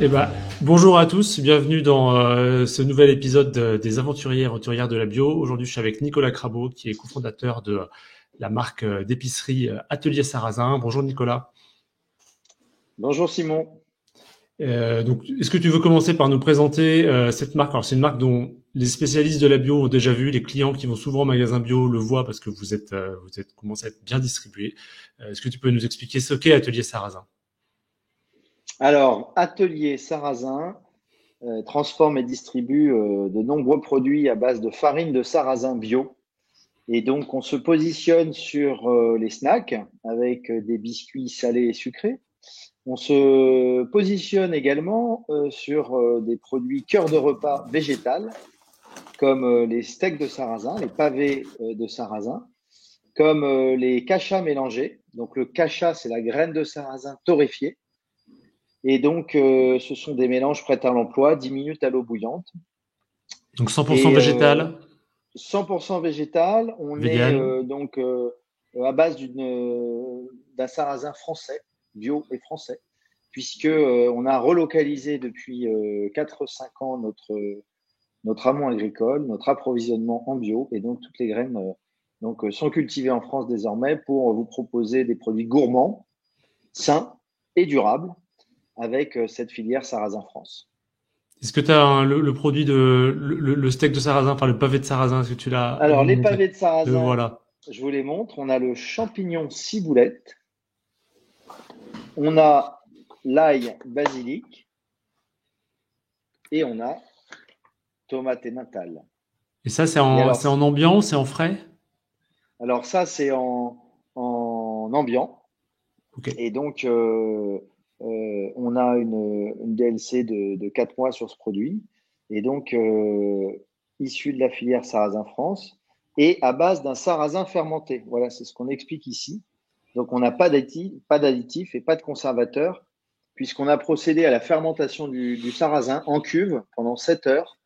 Eh ben, bonjour à tous, bienvenue dans ce nouvel épisode des aventuriers et aventurières de la bio. Aujourd'hui, je suis avec Nicolas Crabeau, qui est cofondateur de la marque d'épicerie Atelier Sarrasin. Bonjour Nicolas. Bonjour Simon. Donc, est-ce que tu veux commencer par nous présenter cette marque? Alors, c'est une marque dont les spécialistes de la bio ont déjà vu, les clients qui vont souvent au magasin bio le voient parce que vous êtes commencé à être bien distribué. Est-ce que tu peux nous expliquer ce qu'est Atelier Sarrasin? Alors, Atelier Sarrasin transforme et distribue de nombreux produits à base de farine de sarrasin bio. Et donc, on se positionne sur les snacks avec des biscuits salés et sucrés. On se positionne également sur des produits cœur de repas végétal, comme les steaks de sarrasin, les pavés de sarrasin, comme les kachas mélangés. Donc, le kacha, c'est la graine de sarrasin torréfiée. Et donc, ce sont des mélanges prêts à l'emploi, 10 minutes à l'eau bouillante. Donc 100% Et végétal, 100% végétal, on est vegan. donc à base d'un sarrasin français, bio et français, puisque on a relocalisé depuis 4-5 ans notre amont agricole, notre approvisionnement en bio, et donc toutes les graines sont cultivées en France désormais pour vous proposer des produits gourmands, sains et durables avec cette filière Sarrasin France. Est-ce que tu as le produit le steak de sarrasin, enfin le pavé de sarrasin, est-ce que tu l'as à Alors, nous les montrer? pavés de Le sarrasin, voilà. je vous les montre. On a le champignon ciboulette, on a l'ail basilic et on a tomate et natale. Et ça, Et c'est en ambiant ou c'est en frais? alors ça, c'est en ambiant. Ok. Et donc, on a une DLC de 4 mois sur ce produit. Et donc, issu de la filière Sarrasin France et à base d'un sarrasin fermenté. Voilà, c'est ce qu'on explique ici. Donc, on n'a pas d'additifs et pas de conservateurs, puisqu'on a procédé à la fermentation du sarrasin en cuve pendant 7 heures.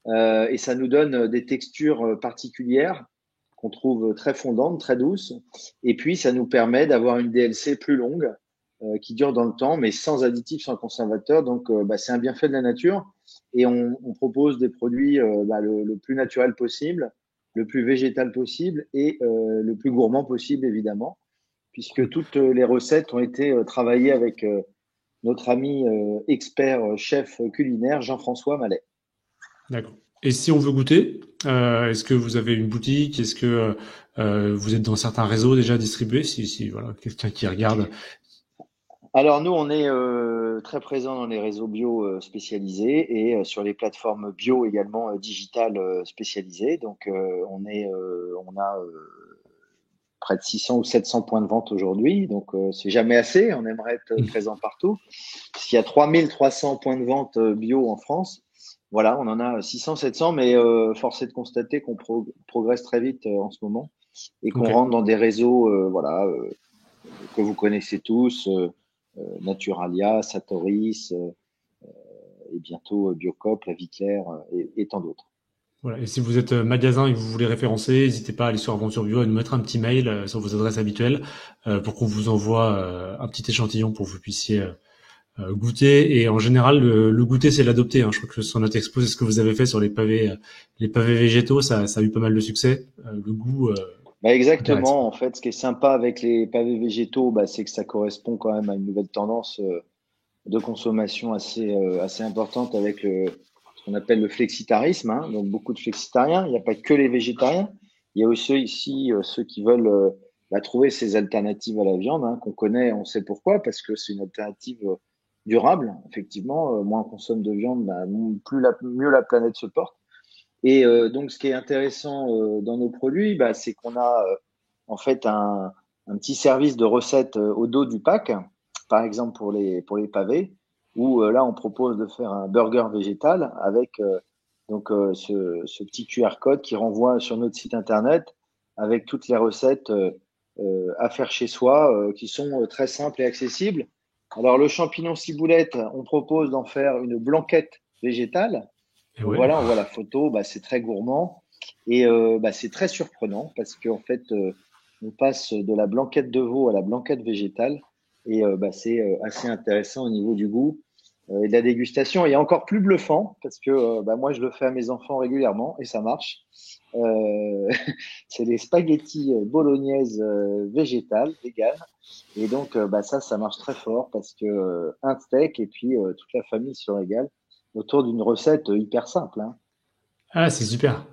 Et ça nous donne des textures particulières qu'on trouve très fondantes, très douces. Et puis, ça nous permet d'avoir une DLC plus longue qui dure dans le temps, mais sans additifs, sans conservateurs. Donc, c'est un bienfait de la nature. Et on propose des produits le plus naturel possible, le plus végétal possible et le plus gourmand possible, évidemment, puisque Cool. toutes les recettes ont été travaillées avec notre ami expert chef culinaire Jean-François Mallet. D'accord. Et si on veut goûter, est-ce que vous avez une boutique? Est-ce que vous êtes dans certains réseaux déjà distribués? Si voilà, quelqu'un qui regarde. Alors nous, on est très présent dans les réseaux bio spécialisés et sur les plateformes bio également digitales spécialisées. Donc on a près de 600 ou 700 points de vente aujourd'hui. Donc c'est jamais assez. On aimerait être présent partout. S'il y a 3300 points de vente bio en France, voilà, on en a 600, 700, mais force est de constater qu'on progresse très vite en ce moment et qu'on Ok. rentre dans des réseaux, que vous connaissez tous. Naturalia, Satoris et bientôt Biocop, La Viclaire et tant d'autres. Voilà. Et si vous êtes magasin et que vous voulez référencer, n'hésitez pas à aller sur Aventure Bio et nous mettre un petit mail sur vos adresses habituelles pour qu'on vous envoie un petit échantillon pour que vous puissiez goûter. Et en général, le goûter, c'est l'adopter. Hein. Je crois que sur notre expo, c'est ce que vous avez fait sur les pavés végétaux. Ça a eu pas mal de succès. Le goût Bah intéresse. exactement, en fait, ce qui est sympa avec les pavés végétaux, c'est que ça correspond quand même à une nouvelle tendance de consommation assez importante avec ce qu'on appelle le flexitarisme, hein, donc beaucoup de flexitariens. Il n'y a pas que les végétariens, il y a aussi ici ceux qui veulent trouver ces alternatives à la viande, hein, qu'on connaît, on sait pourquoi, parce que c'est une alternative durable, effectivement. Moins on consomme de viande, mieux la planète se porte. Et donc, ce qui est intéressant dans nos produits, c'est qu'on a en fait un petit service de recettes au dos du pack, par exemple pour les pavés, où là, on propose de faire un burger végétal avec ce petit QR code qui renvoie sur notre site internet avec toutes les recettes à faire chez soi qui sont très simples et accessibles. Alors, le champignon ciboulette, on propose d'en faire une blanquette végétale. Et Donc ouais. voilà, on voit la photo, c'est très gourmand et c'est très surprenant parce qu'en fait, on passe de la blanquette de veau à la blanquette végétale et c'est assez intéressant au niveau du goût. et de la dégustation. Et encore plus bluffant, parce que moi, je le fais à mes enfants régulièrement et ça marche. Euh, c'est les spaghettis bolognaises végétales, véganes. Et donc, ça marche très fort parce que un steak et puis toute la famille se régale autour d'une recette hyper simple, hein. Ah, c'est super.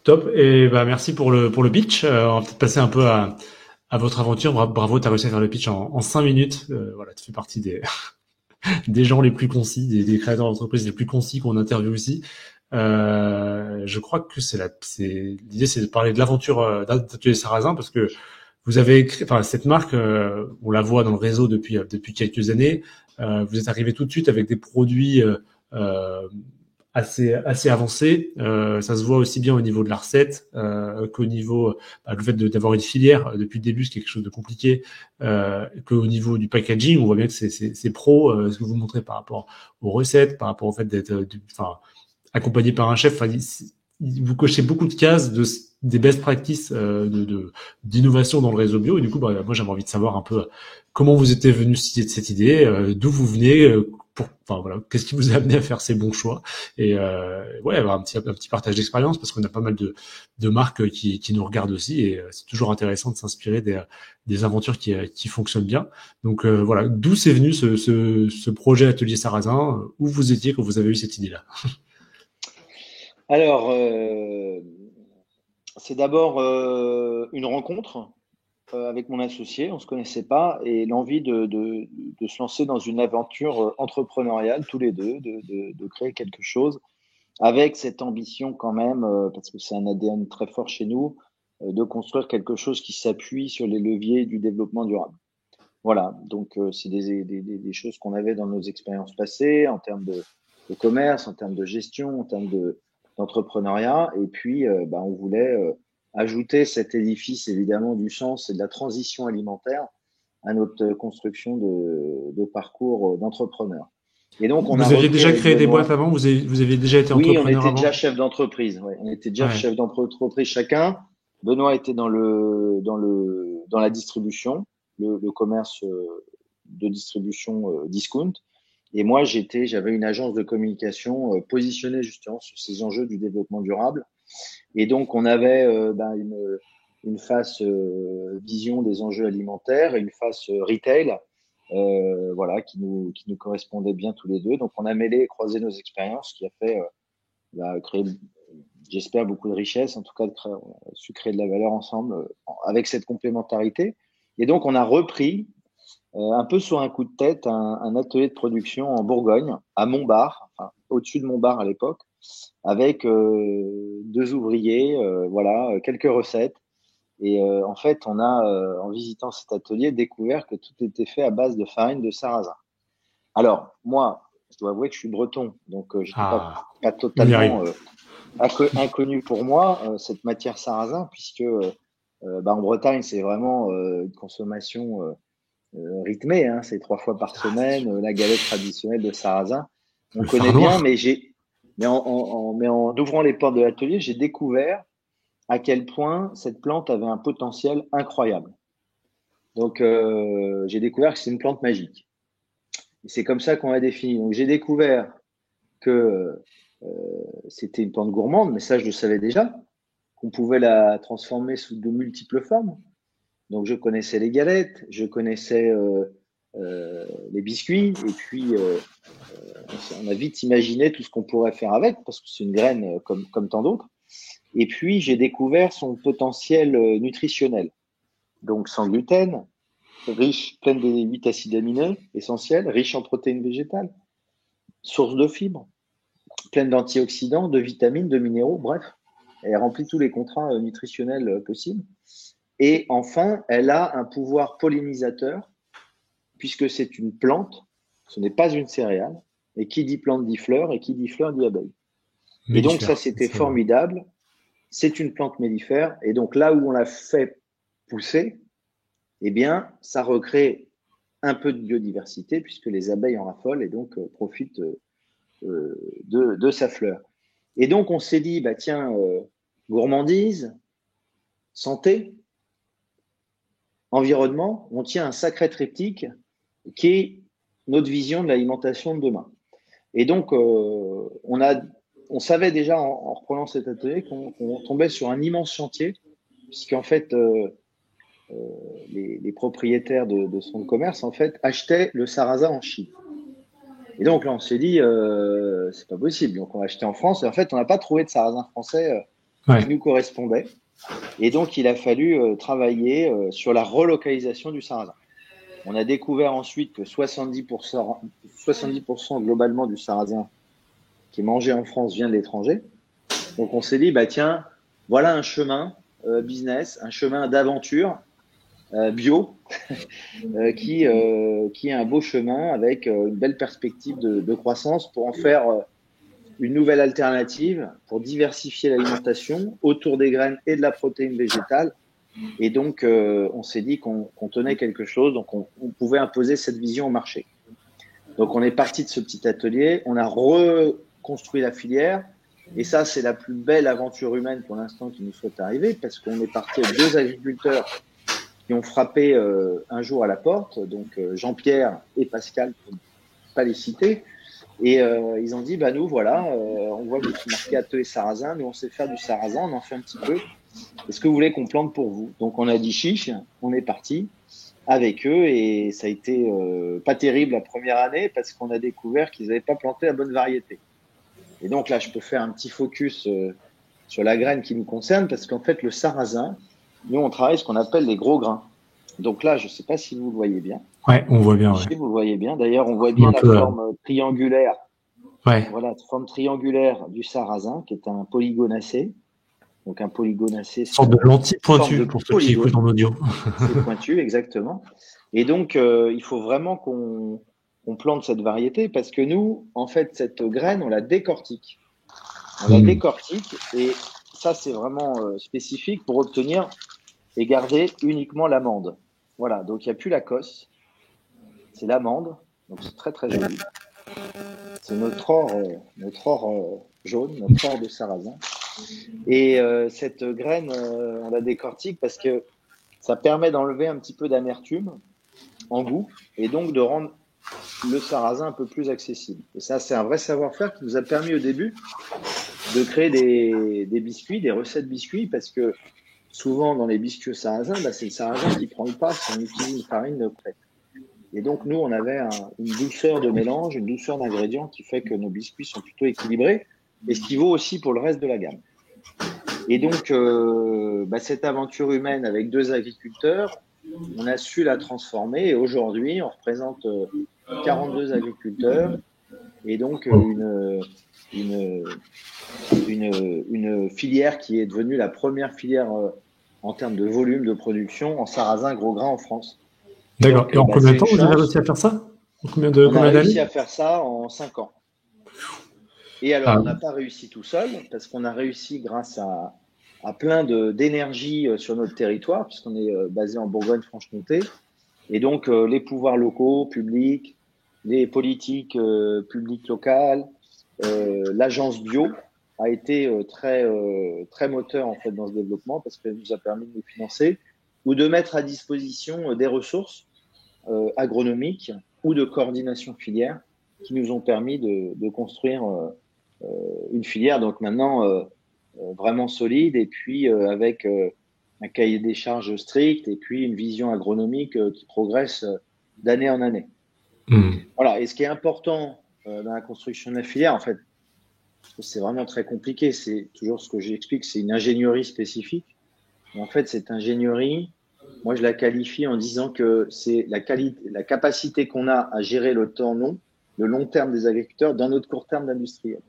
Top. Et bah, merci pour le pitch. On va peut-être passer un peu à votre aventure. Bravo, t'as réussi à faire le pitch en 5 minutes. Voilà, tu fais partie des gens les plus concis, des créateurs d'entreprises les plus concis qu'on interviewe ici. Je crois que l'idée, c'est de parler de l'aventure d'Atelier Sarrazin parce que vous avez créé, enfin, cette marque, on la voit dans le réseau depuis quelques années. Vous êtes arrivé tout de suite avec des produits euh, assez avancés. Ça se voit aussi bien au niveau de la recette qu'au niveau le fait d'avoir une filière depuis le début, c'est quelque chose de compliqué. Qu'au niveau du packaging, on voit bien que c'est pro, ce que vous montrez par rapport aux recettes, par rapport au fait d'être, enfin, accompagné par un chef. Enfin, vous cochez beaucoup de cases des best practices d'innovation dans le réseau bio. Et du coup, moi, j'avais envie de savoir un peu comment vous étiez venu cette idée, d'où vous venez, enfin voilà, qu'est-ce qui vous a amené à faire ces bons choix. Et ouais, avoir un petit partage d'expérience parce qu'on a pas mal de marques qui nous regardent aussi. Et c'est toujours intéressant de s'inspirer des aventures qui fonctionnent bien. Donc voilà, d'où c'est venu ce projet Atelier Sarrazin, où vous étiez quand vous avez eu cette idée-là. Alors, c'est d'abord une rencontre avec mon associé, on ne se connaissait pas, et l'envie de se lancer dans une aventure entrepreneuriale, tous les deux, de créer quelque chose, avec cette ambition quand même, parce que c'est un ADN très fort chez nous, de construire quelque chose qui s'appuie sur les leviers du développement durable. Voilà, donc c'est des choses qu'on avait dans nos expériences passées en termes de commerce, en termes de gestion, en termes d'entrepreneuriat. Et puis, on voulait ajouter cet édifice évidemment du sens et de la transition alimentaire à notre construction de parcours d'entrepreneur. Et donc, on a Vous aviez repris déjà avec créé des boîtes Benoît. avant, vous aviez déjà été Oui, on entrepreneur était déjà avant. chef d'entreprise. Ouais, on était déjà Ouais. chef d'entreprise chacun. Benoît était dans la distribution, le commerce de distribution discount. Et moi, j'avais une agence de communication positionnée justement sur ces enjeux du développement durable. Et donc, on avait une face vision des enjeux alimentaires et une face retail, voilà, qui nous correspondait bien tous les deux. Donc, on a mêlé et croisé nos expériences, ce qui a fait créer, j'espère, beaucoup de richesse, en tout cas, on a su créer de la valeur ensemble avec cette complémentarité. Et donc, on a repris un peu sur un coup de tête un atelier de production en Bourgogne, à Montbard, enfin, au-dessus de Montbard à l'époque, avec deux ouvriers, voilà, quelques recettes. Et en fait, on a, en visitant cet atelier, découvert que tout était fait à base de farine de sarrasin. Alors, moi, je dois avouer que je suis breton, donc j'étais Ah, pas on y arrive. totalement inconnu pour moi, cette matière sarrasin, puisque en Bretagne, c'est vraiment une consommation rythmée, hein, c'est 3 fois par Ah, c'est sûr. semaine, la galette traditionnelle de sarrasin. On Le connaît phare bien, noir. mais en ouvrant les portes de l'atelier, j'ai découvert à quel point cette plante avait un potentiel incroyable. Donc, j'ai découvert que c'est une plante magique. Et c'est comme ça qu'on l'a définie. Donc, j'ai découvert que c'était une plante gourmande, mais ça, je le savais déjà, qu'on pouvait la transformer sous de multiples formes. Donc, je connaissais les galettes, je connaissais les biscuits, et puis on a vite imaginé tout ce qu'on pourrait faire avec, parce que c'est une graine comme tant d'autres. Et puis, j'ai découvert son potentiel nutritionnel. Donc, sans gluten, riche, pleine des 8 acides aminés essentiels, riche en protéines végétales, source de fibres, pleine d'antioxydants, de vitamines, de minéraux, bref, elle remplit tous les contrats nutritionnels possibles. Et enfin, elle a un pouvoir pollinisateur, puisque c'est une plante, ce n'est pas une céréale, et qui dit plante dit fleur, et qui dit fleur dit abeille. Et donc ça, Mellifère. c'était formidable. C'est une plante mellifère, et donc là où on l'a fait pousser, eh bien, ça recrée un peu de biodiversité, puisque les abeilles en raffolent et donc profitent de sa fleur. Et donc, on s'est dit, bah, tiens, gourmandise, santé, environnement, on tient un sacré triptyque qui est notre vision de l'alimentation de demain. Et donc, on savait déjà en reprenant cet atelier qu'on tombait sur un immense chantier, puisqu'en fait, les propriétaires de son commerce en fait achetaient le sarrasin en Chine. Et donc là, on s'est dit, c'est pas possible. Donc on a acheté en France et en fait, on n'a pas trouvé de sarrasin français qui nous correspondait. Et donc, il a fallu travailler sur la relocalisation du sarrasin. On a découvert ensuite que 70% globalement du sarrasin qui est mangé en France vient de l'étranger. Donc on s'est dit, bah tiens, voilà un chemin business, un chemin d'aventure bio qui est un beau chemin avec une belle perspective de croissance pour en faire une nouvelle alternative pour diversifier l'alimentation autour des graines et de la protéine végétale. Et donc, on s'est dit qu'on tenait quelque chose, donc on pouvait imposer cette vision au marché. Donc, on est parti de ce petit atelier, on a reconstruit la filière, et ça, c'est la plus belle aventure humaine pour l'instant qui nous soit arrivée, parce qu'on est parti avec 2 agriculteurs qui ont frappé un jour à la porte, donc Jean-Pierre et Pascal, pour ne pas les citer, et ils ont dit, bah nous, voilà, on voit que vous marquez atelier sarrasin, nous on sait faire du sarrasin, on en fait un petit peu. Est-ce que vous voulez qu'on plante pour vous? Donc on a dit chiche, on est parti avec eux et ça a été pas terrible la première année parce qu'on a découvert qu'ils n'avaient pas planté la bonne variété. Et donc là, je peux faire un petit focus sur la graine qui nous concerne parce qu'en fait, le sarrasin, nous on travaille ce qu'on appelle les gros grains. Donc là, je ne sais pas si vous le voyez bien. Ouais, on voit bien. Ouais. Vous le voyez bien. D'ailleurs, on voit bien la forme triangulaire. Ouais. Voilà, forme triangulaire du sarrasin qui est un polygonacé. Donc un polygonacé, c'est une sorte de lentille pointue pour ceux qui écoutent en audio. C'est pointu, exactement. Et donc, il faut vraiment qu'on plante cette variété parce que nous, en fait, cette graine, on la décortique. On la décortique et ça, c'est vraiment spécifique pour obtenir et garder uniquement l'amande. Voilà, donc il n'y a plus la cosse, c'est l'amande. Donc c'est très très joli. C'est notre or jaune, notre or de sarrasin. Et cette graine, on la décortique parce que ça permet d'enlever un petit peu d'amertume en goût et donc de rendre le sarrasin un peu plus accessible. Et ça, c'est un vrai savoir-faire qui nous a permis au début de créer des biscuits, des recettes biscuits, parce que souvent dans les biscuits au sarrasin, bah, c'est le sarrasin qui prend le pas si on utilise une farine prête. Et donc nous, on avait une douceur de mélange, une douceur d'ingrédients qui fait que nos biscuits sont plutôt équilibrés, et ce qui vaut aussi pour le reste de la gamme. Et donc, cette aventure humaine avec 2 agriculteurs, on a su la transformer et aujourd'hui, on représente 42 agriculteurs et donc une filière qui est devenue la première filière en termes de volume de production en sarrasin gros grain en France. D'accord. Et en combien de temps vous avez réussi à faire ça? On a réussi à faire ça en 5 ans. Et alors, on n'a pas réussi tout seul parce qu'on a réussi grâce à plein d'énergie sur notre territoire, puisqu'on est basé en Bourgogne-Franche-Comté. Et donc, les pouvoirs locaux, publics, les politiques publiques locales, l'agence bio a été très moteur en fait dans ce développement parce qu'elle nous a permis de nous financer ou de mettre à disposition des ressources agronomiques ou de coordination filière qui nous ont permis de construire une filière donc maintenant vraiment solide et puis avec un cahier des charges strict et puis une vision agronomique qui progresse d'année en année. Voilà. Et ce qui est important dans la construction de la filière, en fait, c'est vraiment très compliqué. C'est toujours ce que j'explique, c'est une ingénierie spécifique. Et en fait, cette ingénierie, moi, je la qualifie en disant que c'est la capacité qu'on a à gérer le le long terme des agriculteurs dans notre court terme d'industriel.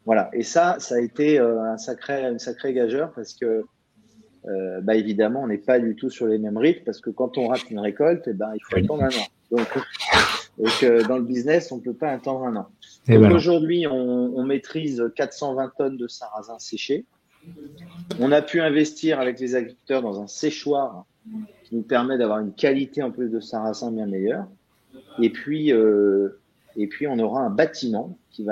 Voilà. Et ça a été une sacrée gageure parce que, évidemment, on n'est pas du tout sur les mêmes rythmes parce que quand on rate une récolte, il faut attendre 1 an. Donc dans le business, on ne peut pas attendre 1 an. Donc aujourd'hui, on maîtrise 420 tonnes de sarrasin séché. On a pu investir avec les agriculteurs dans un séchoir qui nous permet d'avoir une qualité en plus de sarrasin bien meilleure. Et puis on aura un bâtiment qui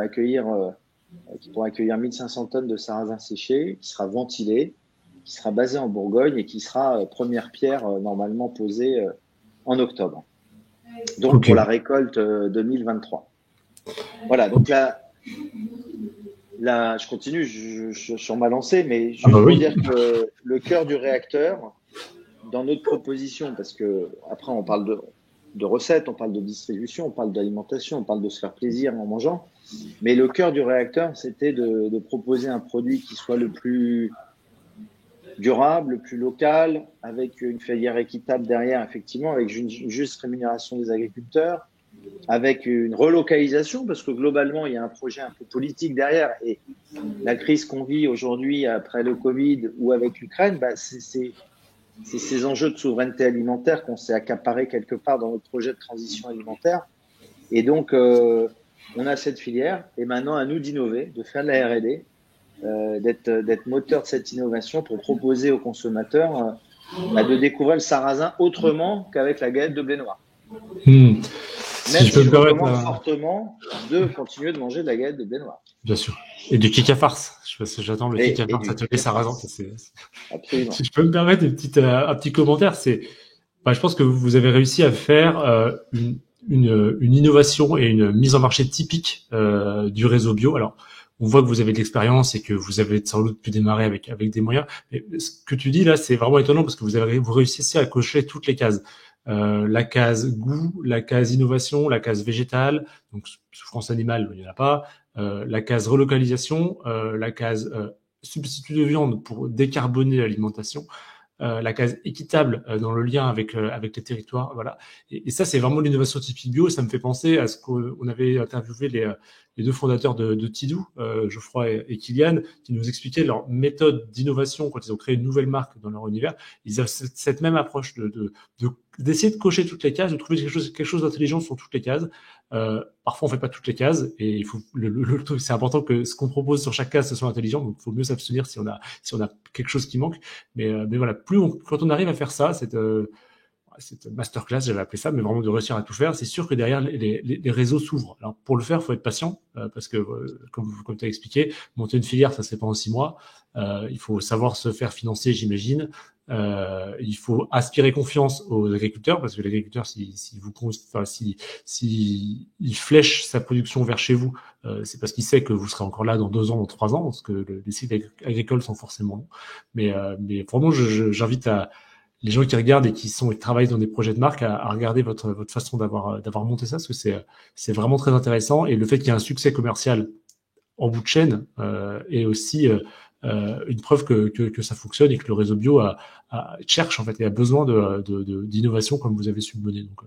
pourra accueillir 1500 tonnes de sarrasin séché, qui sera ventilé, qui sera basé en Bourgogne et qui sera première pierre normalement posée en octobre. donc Ok. pour la récolte 2023. Voilà, donc là, je continue sur ma lancée, mais Ah bah juste pour oui, dire que le cœur du réacteur, dans notre proposition, parce que après on parle de recettes, on parle de distribution, on parle d'alimentation, on parle de se faire plaisir en mangeant, mais le cœur du réacteur, c'était de proposer un produit qui soit le plus durable, le plus local, avec une filière équitable derrière, effectivement, avec une juste rémunération des agriculteurs, avec une relocalisation, parce que globalement, il y a un projet un peu politique derrière, et la crise qu'on vit aujourd'hui après le Covid ou avec l'Ukraine, bah, c'est ces enjeux de souveraineté alimentaire qu'on s'est accaparé quelque part dans notre projet de transition alimentaire. Et donc, on a cette filière, et maintenant à nous d'innover, de faire de la R&D, d'être moteur de cette innovation pour proposer aux consommateurs de découvrir le sarrasin autrement qu'avec la galette de blé noir. hmm. Si Même je peux si me je permettre, recommande fortement de continuer de manger de la galette de blé noir. bien sûr. Et du kick à farce. J'attends le kick à Et farce du atelier sarrasin. farce. Si Absolument. je peux me permettre un petit commentaire, je pense que vous avez réussi à faire une innovation et une mise en marché typique du réseau bio. Alors, on voit que vous avez de l'expérience et que vous avez sans doute pu démarrer avec des moyens. Mais ce que tu dis là, c'est vraiment étonnant parce que vous réussissez à cocher toutes les cases. La case goût, la case innovation, la case végétale, donc souffrance animale, il n'y en a pas. La case relocalisation, la case substitut de viande pour décarboner l'alimentation, la case équitable dans le lien avec les territoires, voilà. Et ça, c'est vraiment l'innovation typique bio. Ça me fait penser à ce qu'on avait interviewé les deux fondateurs de Tidou, Geoffroy et Kylian, qui nous expliquaient leur méthode d'innovation quand ils ont créé une nouvelle marque dans leur univers. Ils avaient cette même approche d'essayer de cocher toutes les cases, de trouver quelque chose d'intelligent sur toutes les cases. Parfois, on fait pas toutes les cases et il faut le truc, c'est important que ce qu'on propose sur chaque case ce soit intelligent. Donc, il faut mieux s'abstenir si on a quelque chose qui manque. Mais voilà, quand on arrive à faire ça, cette masterclass, j'avais appelé ça, mais vraiment de réussir à tout faire, c'est sûr que derrière, les réseaux s'ouvrent. Alors, pour le faire, il faut être patient, parce que, comme tu as expliqué, monter une filière, ça se fait pas en 6 mois. Il faut savoir se faire financer, j'imagine. Il faut aspirer confiance aux agriculteurs, parce que l'agriculteur, si il flèche sa production vers chez vous, c'est parce qu'il sait que vous serez encore là dans 2 ans, dans 3 ans, parce que les cycles agricoles sont forcément longs. Mais vraiment, j'invite les gens qui regardent et qui travaillent dans des projets de marque à regarder votre façon d'avoir monté ça, parce que c'est vraiment très intéressant. Et le fait qu'il y ait un succès commercial en bout de chaîne est aussi une preuve que ça fonctionne et que le réseau bio cherche en fait et a besoin d'innovation comme vous avez su le mener. Donc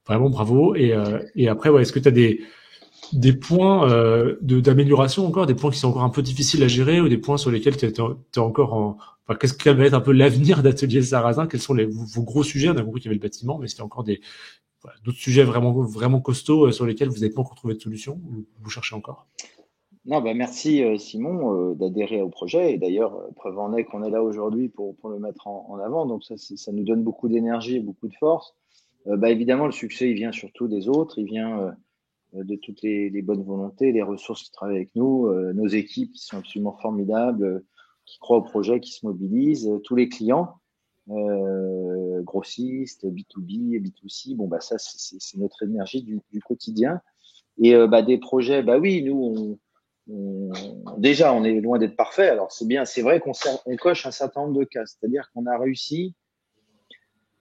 vraiment bravo. Et après, ouais, est-ce que tu as des points d'amélioration encore, des points qui sont encore un peu difficiles à gérer ou des points sur lesquels tu es encore en... Enfin, qu'est-ce qui va être un peu l'avenir d'Atelier Sarrazin? Quels sont vos gros sujets? On a compris qu'il y avait le bâtiment, mais est-ce qu'il y a encore d'autres sujets vraiment, vraiment costauds sur lesquels vous n'avez pas encore trouvé de solution ou vous cherchez encore? Non, bah merci Simon d'adhérer au projet. Et d'ailleurs, preuve en est qu'on est là aujourd'hui pour le mettre en avant. Donc ça nous donne beaucoup d'énergie et beaucoup de force. Évidemment, le succès, il vient surtout des autres. Il vient de toutes les bonnes volontés, les ressources qui travaillent avec nous, nos équipes qui sont absolument formidables, qui croient au projet, qui se mobilisent, tous les clients, grossistes, B2B et B2C. Bon, bah ça, c'est notre énergie du quotidien. Et des projets, bah oui, nous, déjà, on est loin d'être parfait. Alors, c'est bien, c'est vrai on coche un certain nombre de cas. C'est-à-dire qu'on a réussi,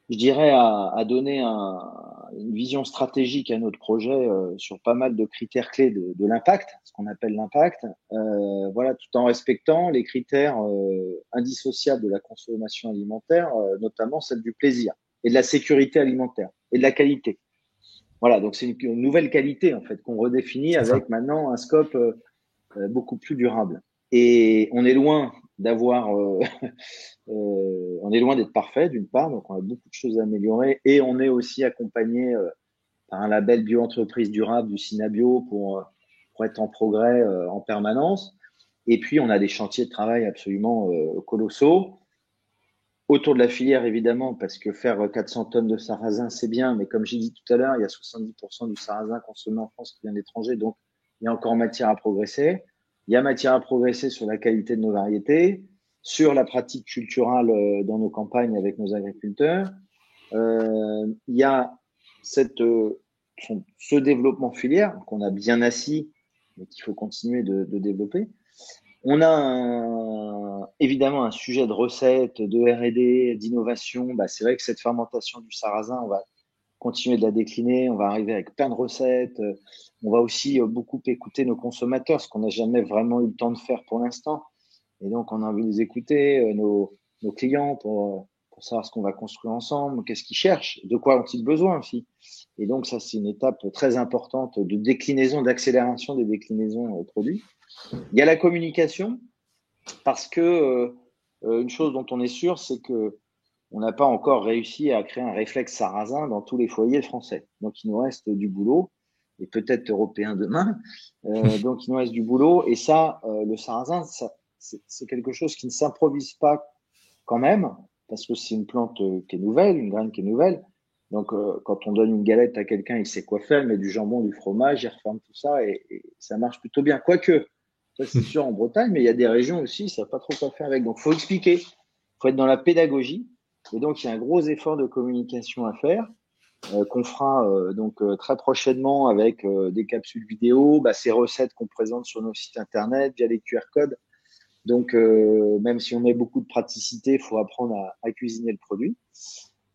je dirais, à donner une vision stratégique à notre projet sur pas mal de critères clés de l'impact, ce qu'on appelle l'impact, voilà, tout en respectant les critères indissociables de la consommation alimentaire, notamment celle du plaisir et de la sécurité alimentaire et de la qualité. Voilà, donc c'est une nouvelle qualité en fait qu'on redéfinit C'est ça. avec maintenant un scope beaucoup plus durable. Et on est loin d'avoir, on est loin d'être parfait d'une part, donc on a beaucoup de choses à améliorer et on est aussi accompagné par un label bio-entreprise durable du Synabio pour être en progrès en permanence. Et puis on a des chantiers de travail absolument colossaux. Autour de la filière, évidemment, parce que faire 400 tonnes de sarrasin, c'est bien, mais comme j'ai dit tout à l'heure, il y a 70% du sarrasin consommé en France qui vient d'étranger, donc il y a encore matière à progresser. Il y a matière à progresser sur la qualité de nos variétés, sur la pratique culturelle dans nos campagnes avec nos agriculteurs. Il y a ce développement filière qu'on a bien assis, mais qu'il faut continuer de développer. On a évidemment un sujet de recette, de R&D, d'innovation. Bah, c'est vrai que cette fermentation du sarrasin, on va continuer de la décliner, on va arriver avec plein de recettes. On va aussi beaucoup écouter nos consommateurs, ce qu'on n'a jamais vraiment eu le temps de faire pour l'instant. Et donc, on a envie de les écouter, nos clients, pour savoir ce qu'on va construire ensemble, qu'est-ce qu'ils cherchent, de quoi ont-ils besoin aussi. Et donc, ça, c'est une étape très importante de déclinaison, d'accélération des déclinaisons produits. Il y a la communication, parce que une chose dont on est sûr, c'est que on n'a pas encore réussi à créer un réflexe sarrasin dans tous les foyers français. Donc, il nous reste du boulot, et peut-être européen demain. Donc, il nous reste du boulot. Et ça, le sarrasin, c'est quelque chose qui ne s'improvise pas quand même, parce que c'est une plante qui est nouvelle, une graine qui est nouvelle. Donc, quand on donne une galette à quelqu'un, il sait quoi faire, il met du jambon, du fromage, il referme tout ça, et ça marche plutôt bien. Quoique, ça c'est sûr en Bretagne, mais il y a des régions aussi, ça ne savent pas trop quoi faire avec. Donc, il faut expliquer, il faut être dans la pédagogie. Et donc, il y a un gros effort de communication à faire, qu'on fera très prochainement avec des capsules vidéo, ces recettes qu'on présente sur nos sites internet via les QR codes. Donc, même si on met beaucoup de praticité, il faut apprendre à cuisiner le produit.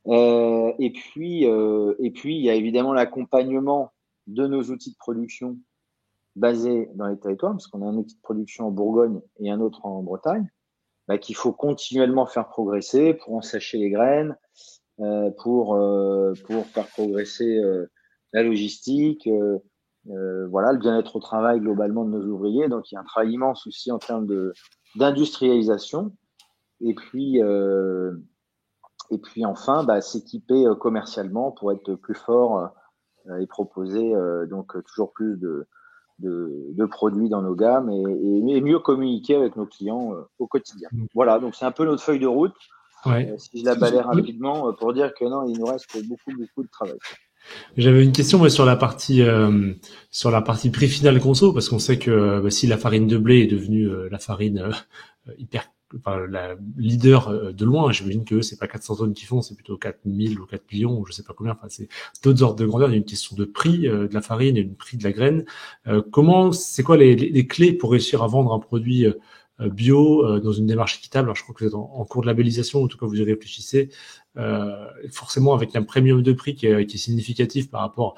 Et puis, il y a évidemment l'accompagnement de nos outils de production basés dans les territoires, parce qu'on a un outil de production en Bourgogne et un autre en Bretagne, qu'il faut continuellement faire progresser pour en sécher les graines, pour faire progresser la logistique, voilà, le bien-être au travail globalement de nos ouvriers. Donc, il y a un travail immense aussi en termes d'industrialisation. Et puis enfin, s'équiper commercialement pour être plus fort et proposer toujours plus de produits dans nos gammes et mieux communiquer avec nos clients au quotidien. Voilà, donc c'est un peu notre feuille de route. Ouais. Si je la balaie rapidement pour dire que non, il nous reste beaucoup de travail. J'avais une question sur la partie prix final conso, parce qu'on sait que si la farine de blé est devenue la farine la leader de loin, j'imagine que c'est pas 400 tonnes qu'ils font, c'est plutôt 4000 ou 4 millions, ou je sais pas combien. Enfin, c'est d'autres ordres de grandeur. Il y a une question de prix de la farine et une prix de la graine. C'est quoi les clés pour réussir à vendre un produit bio dans une démarche équitable? Alors, je crois que vous êtes en cours de labellisation, en tout cas vous y réfléchissez. Forcément avec un premium de prix qui est significatif par rapport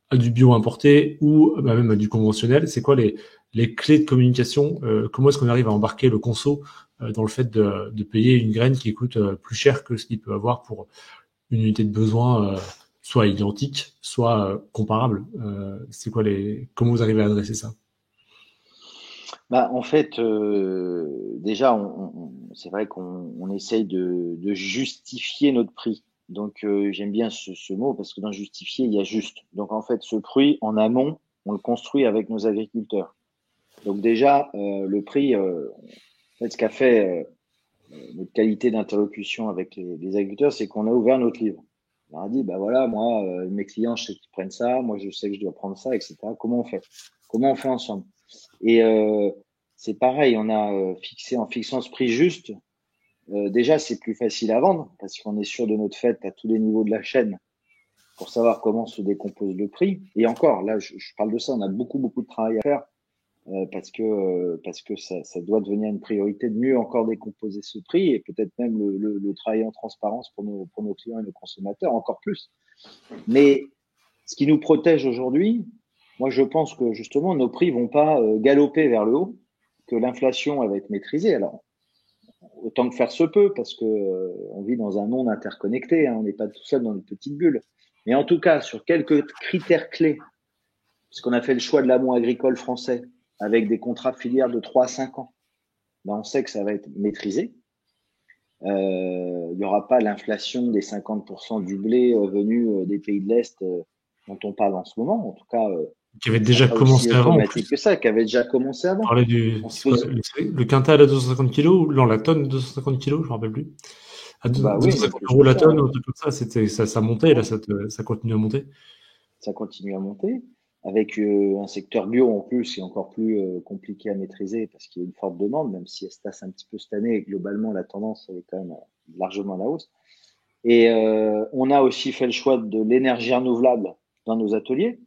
à du bio importé ou même à du conventionnel. C'est quoi les clés de communication? Comment est-ce qu'on arrive à embarquer le conso dans le fait de payer une graine qui coûte plus cher que ce qu'il peut avoir pour une unité de besoin soit identique, soit comparable? C'est quoi comment vous arrivez à adresser ça? En fait, déjà, c'est vrai qu'on essaye de justifier notre prix. Donc, j'aime bien ce mot parce que dans justifier, il y a juste. Donc, en fait, ce prix, en amont, on le construit avec nos agriculteurs. Donc, déjà, le prix, en fait, ce qu'a fait notre qualité d'interlocution avec les agriculteurs, c'est qu'on a ouvert notre livre. On leur a dit, voilà, moi, mes clients, je sais qu'ils prennent ça, moi, je sais que je dois prendre ça, etc. Comment on fait? Comment on fait ensemble? Et c'est pareil, on a en fixant ce prix juste, déjà, c'est plus facile à vendre parce qu'on est sûr de notre fait à tous les niveaux de la chaîne pour savoir comment se décompose le prix. Et encore, là, je parle de ça, on a beaucoup de travail à faire parce que ça doit devenir une priorité de mieux encore décomposer ce prix et peut-être même le travailler en transparence pour nos clients et nos consommateurs encore plus. Mais ce qui nous protège aujourd'hui, moi je pense que justement nos prix vont pas galoper vers le haut, que l'inflation elle va être maîtrisée. Alors autant que faire se peut, parce que on vit dans un monde interconnecté, hein, on n'est pas tout seul dans une petite bulle. Mais en tout cas, sur quelques critères clés, puisqu'on a fait le choix de l'amont agricole français, avec des contrats de filière de 3 à 5 ans, on sait que ça va être maîtrisé. Il n'y aura pas l'inflation des 50% du blé venu des pays de l'Est dont on parle en ce moment. En tout cas, Qui avait ça sera déjà pas aussi commencé avant en automatique plus. que ça, qui avait déjà commencé On avant. parlait On se c'est quoi, pose, le quintal à 250 kilos, ou non, la tonne 250 kilos, je me rappelle plus. À oui, même 250 plus euros que la ça. tonne, Hein. ou un truc comme ça, ça montait, là, Ouais. ça continue à monter. Ça continue à monter, avec un secteur bio en plus, qui est encore plus compliqué à maîtriser parce qu'il y a une forte demande, même si elle se tasse un petit peu cette année, et globalement la tendance elle est quand même largement à la hausse. Et on a aussi fait le choix de l'énergie renouvelable dans nos ateliers.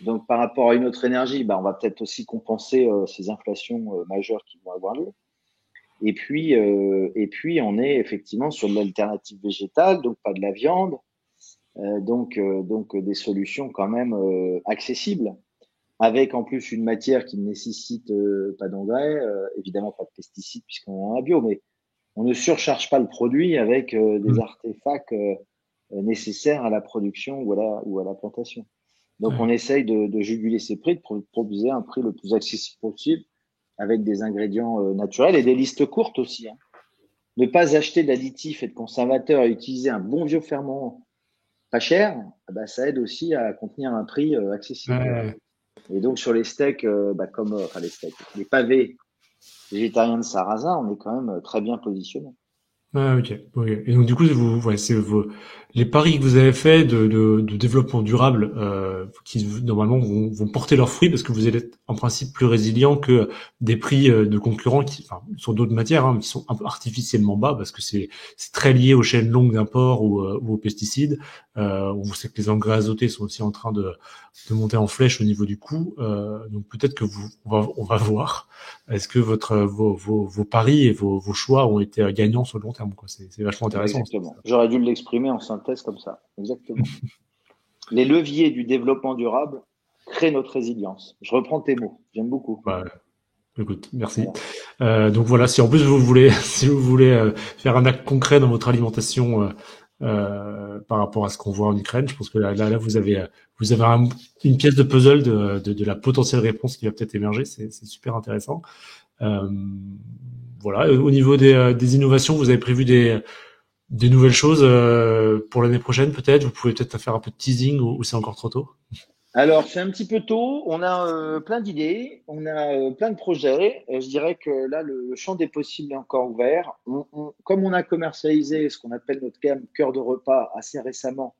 Donc, par rapport à une autre énergie, on va peut-être aussi compenser ces inflations majeures qui vont avoir lieu. Et puis, on est effectivement sur de l'alternative végétale, donc pas de la viande, donc des solutions quand même accessibles, avec en plus une matière qui ne nécessite pas d'engrais, évidemment pas de pesticides puisqu'on est en bio, mais on ne surcharge pas le produit avec des Mm. artefacts nécessaires à la production ou à la plantation. Donc, on Ouais. essaye de juguler ces prix, de proposer un prix le plus accessible possible avec des ingrédients naturels et des listes courtes aussi, hein. Ne pas acheter d'additifs et de conservateurs et utiliser un bon vieux ferment pas cher, ça aide aussi à contenir un prix accessible. Ouais. Et donc, sur les steaks, enfin les steaks, les pavés végétariens de Sarrasin, on est quand même très bien positionné. Ah, ok, ok. Et donc du coup, ouais, c'est les paris que vous avez faits de développement durable, qui normalement vont porter leurs fruits parce que vous allez être en principe plus résilient que des prix de concurrents qui, enfin, sur d'autres matières, hein, qui sont un peu artificiellement bas parce que c'est très lié aux chaînes longues d'import ou aux pesticides. On sait que les engrais azotés sont aussi en train de monter en flèche au niveau du coût. Donc peut-être que on va voir. Est-ce que vos paris et vos choix ont été gagnants sur le long terme, quoi. C'est vachement intéressant. Exactement. J'aurais dû l'exprimer en synthèse comme ça. Exactement. Les leviers du développement durable créent notre résilience. Je reprends tes mots. J'aime beaucoup. Bah, écoute, merci. Voilà. Donc voilà, si en plus vous voulez, si vous voulez faire un acte concret dans votre alimentation par rapport à ce qu'on voit en Ukraine, je pense que là vous avez une pièce de puzzle de la potentielle réponse qui va peut-être émerger. C'est super intéressant. Euh, voilà. Au niveau des innovations, vous avez prévu des nouvelles choses pour l'année prochaine peut-être. Vous pouvez peut-être faire un peu de teasing ou c'est encore trop tôt. Alors, c'est un petit peu tôt. On a plein d'idées, on a plein de projets. Je dirais que là, le champ des possibles est encore ouvert. Comme on a commercialisé ce qu'on appelle notre gamme cœur de repas assez récemment,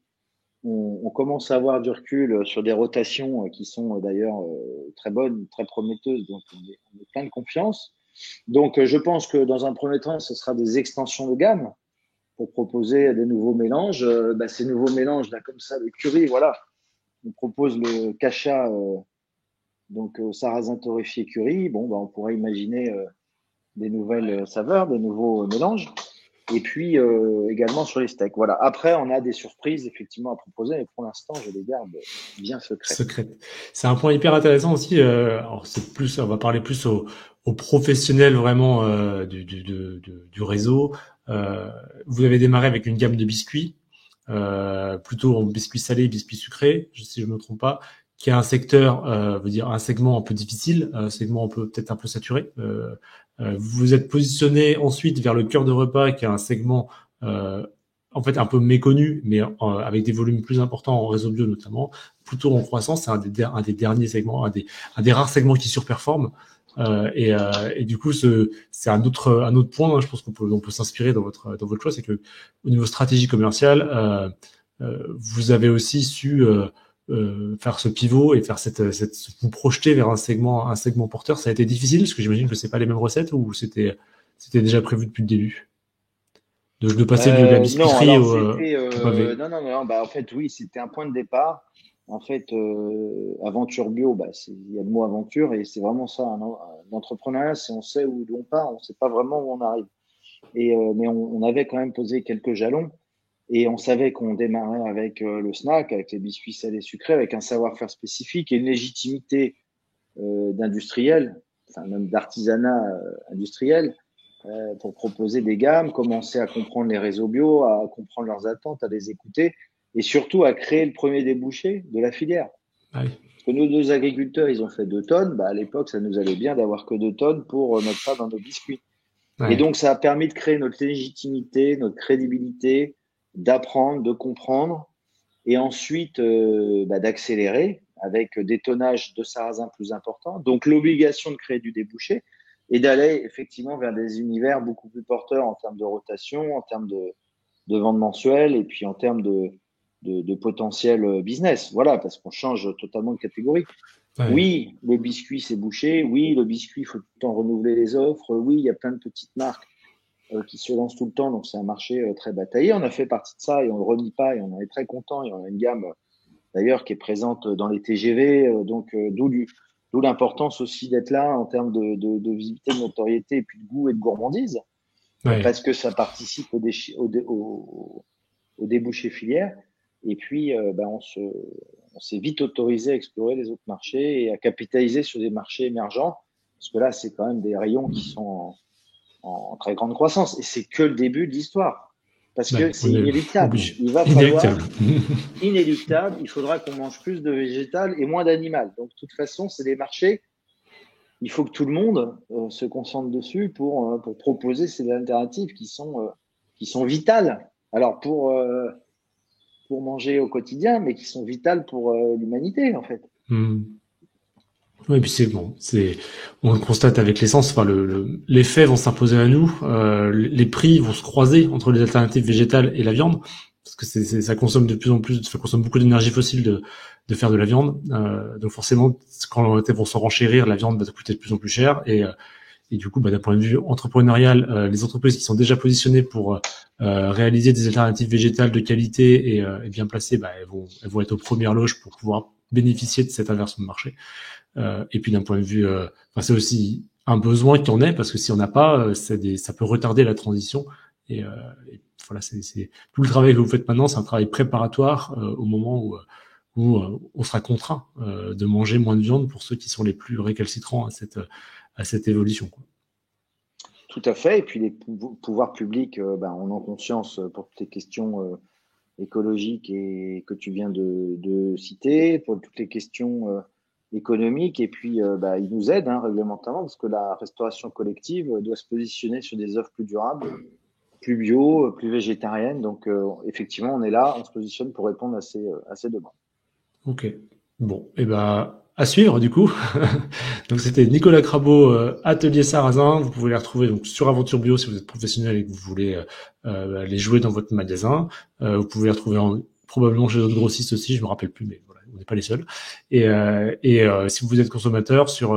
on commence à avoir du recul sur des rotations qui sont d'ailleurs très bonnes, très prometteuses. Donc, on est plein de confiance. Donc, je pense que dans un premier temps, ce sera des extensions de gamme pour proposer des nouveaux mélanges. Ces nouveaux mélanges, là, comme ça, le curry, voilà. On propose le cacha, donc sarrasin torréfié curry. Bon, on pourrait imaginer des nouvelles saveurs, des nouveaux mélanges. Et puis également sur les steaks. Voilà. Après, on a des surprises effectivement à proposer, mais pour l'instant, je les garde bien secrets. Secrète. C'est un point hyper intéressant aussi. Alors c'est plus, on va parler plus aux professionnels vraiment du réseau. Vous avez démarré avec une gamme de biscuits, plutôt en biscuits salés, biscuits sucrés, si je ne me trompe pas, qui est un secteur, veut dire un segment un peu difficile, un segment peut-être un peu saturé. Vous vous êtes positionné ensuite vers le cœur de repas, qui est un segment en fait un peu méconnu, mais avec des volumes plus importants en réseau bio notamment, plutôt en croissance. C'est un des derniers segments, un des rares segments qui surperforme. Et du coup, c'est un autre point. Hein, je pense on peut s'inspirer dans votre choix, c'est que au niveau stratégie commerciale, vous avez aussi su faire ce pivot et faire vous projeter vers un segment porteur. Ça a été difficile parce que j'imagine que c'est pas les mêmes recettes ou c'était déjà prévu depuis le début de passer de la Non, biscuiterie alors au, c'était au pavé. non, non, non. En fait, oui, c'était un point de départ. En fait, aventure bio, il y a le mot aventure et c'est vraiment ça. Un entrepreneuriat, c'est on sait où on part, on sait pas vraiment où on arrive. Mais on avait quand même posé quelques jalons. Et on savait qu'on démarrait avec le snack, avec les biscuits salés sucrés, avec un savoir-faire spécifique et une légitimité d'industriel, enfin même d'artisanat industriel, pour proposer des gammes, commencer à comprendre les réseaux bio, à comprendre leurs attentes, à les écouter et surtout à créer le premier débouché de la filière. Ah oui. Parce que nos deux agriculteurs, ils ont fait 2 tonnes. À l'époque, ça nous allait bien d'avoir que 2 tonnes pour notre part dans nos biscuits. Et Ouais. donc, ça a permis de créer notre légitimité, notre crédibilité, d'apprendre, de comprendre, et ensuite d'accélérer avec des tonnages de sarrasin plus importants. Donc, l'obligation de créer du débouché et d'aller effectivement vers des univers beaucoup plus porteurs en termes de rotation, en termes de vente mensuelle et puis en termes de potentiel business. Voilà, parce qu'on change totalement de catégorie. Ouais. Oui, le biscuit, c'est bouché. Oui, le biscuit, il faut tout le temps renouveler les offres. Oui, il y a plein de petites marques qui se lance tout le temps. Donc, c'est un marché très bataillé. On a fait partie de ça et on le renie pas et on en est très content. Et on a une gamme, d'ailleurs, qui est présente dans les TGV. D'où l'importance aussi d'être là en termes de visibilité, de notoriété et puis de goût et de gourmandise, Ouais. parce que ça participe au débouché filière. Et puis, on s'est vite autorisé à explorer les autres marchés et à capitaliser sur des marchés émergents, parce que là, c'est quand même des rayons qui sont en très grande croissance. Et c'est que le début de l'histoire. Parce Ouais, que c'est on est inéluctable. obligé. Il va Inéluctable. falloir, inéluctable, il faudra qu'on mange plus de végétal et moins d'animal. Donc, de toute façon, c'est des marchés. Il faut que tout le monde se concentre dessus pour proposer ces alternatives qui sont vitales. Alors, pour manger au quotidien, mais qui sont vitales pour l'humanité, en fait. Hmm. Ouais, puis c'est bon, on le constate avec l'essence. Enfin, les faits vont s'imposer à nous. Les prix vont se croiser entre les alternatives végétales et la viande, parce que ça consomme de plus en plus, ça consomme beaucoup d'énergie fossile de faire de la viande. Donc forcément, quand les vont se renchérir, la viande va coûter de plus en plus cher. Et du coup, d'un point de vue entrepreneurial, les entreprises qui sont déjà positionnées pour réaliser des alternatives végétales de qualité et bien placées, elles vont être aux premières loges pour pouvoir bénéficier de cette inversion de marché. Et puis d'un point de vue, c'est aussi un besoin qu'il y en ait, parce que si on n'a pas, ça peut retarder la transition. Et, euh, et voilà, c'est tout le travail que vous faites maintenant, c'est un travail préparatoire au moment où on sera contraint de manger moins de viande pour ceux qui sont les plus récalcitrants à cette évolution, quoi. Tout à fait. Et puis les pouvoirs publics en ont conscience pour toutes les questions écologiques et que tu viens de citer, pour toutes les questions économiques. Et puis ils nous aident réglementairement, parce que la restauration collective doit se positionner sur des offres plus durables, plus bio, plus végétariennes. Donc effectivement, on est là, on se positionne pour répondre à ces demandes. Ok. Bon, et à suivre du coup. Donc c'était Nicolas Crabeau, Atelier Sarrazin. Vous pouvez les retrouver donc sur Aventure Bio si vous êtes professionnel et que vous voulez les jouer dans votre magasin. Vous pouvez les retrouver probablement chez d'autres grossistes aussi. Je me rappelle plus, mais voilà, on n'est pas les seuls. Si vous êtes consommateur sur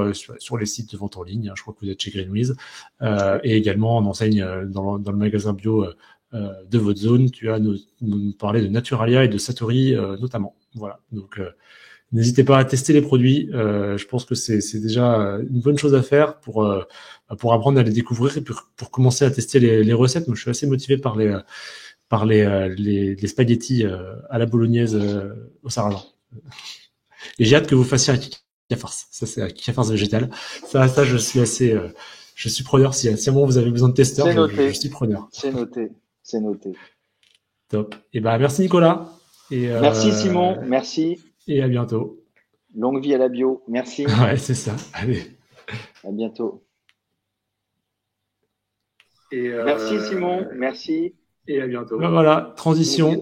les sites de vente en ligne, hein, je crois que vous êtes chez Greenwiz, et également en enseigne dans le magasin bio de votre zone. Tu as nous parlé de Naturalia et de Satori notamment. Voilà, donc n'hésitez pas à tester les produits. Je pense que c'est déjà une bonne chose à faire pour apprendre à les découvrir et pour commencer à tester les recettes. Donc, je suis assez motivé par les spaghettis à la bolognaise au sarrasin. Et j'ai hâte que vous fassiez un kika farce. Ça, c'est un kika farce végétal. Ça, je suis preneur. Si à un moment vous avez besoin de testeurs, C'est je noté, suis preneur. c'est noté, c'est noté. Top. Et merci Nicolas. Et, Merci euh, Simon, merci. et à bientôt. Longue vie à la bio. Merci. Ouais, c'est ça. Allez. À bientôt. Et, Merci euh, Simon, merci. et à bientôt. Voilà, Longue vie transition.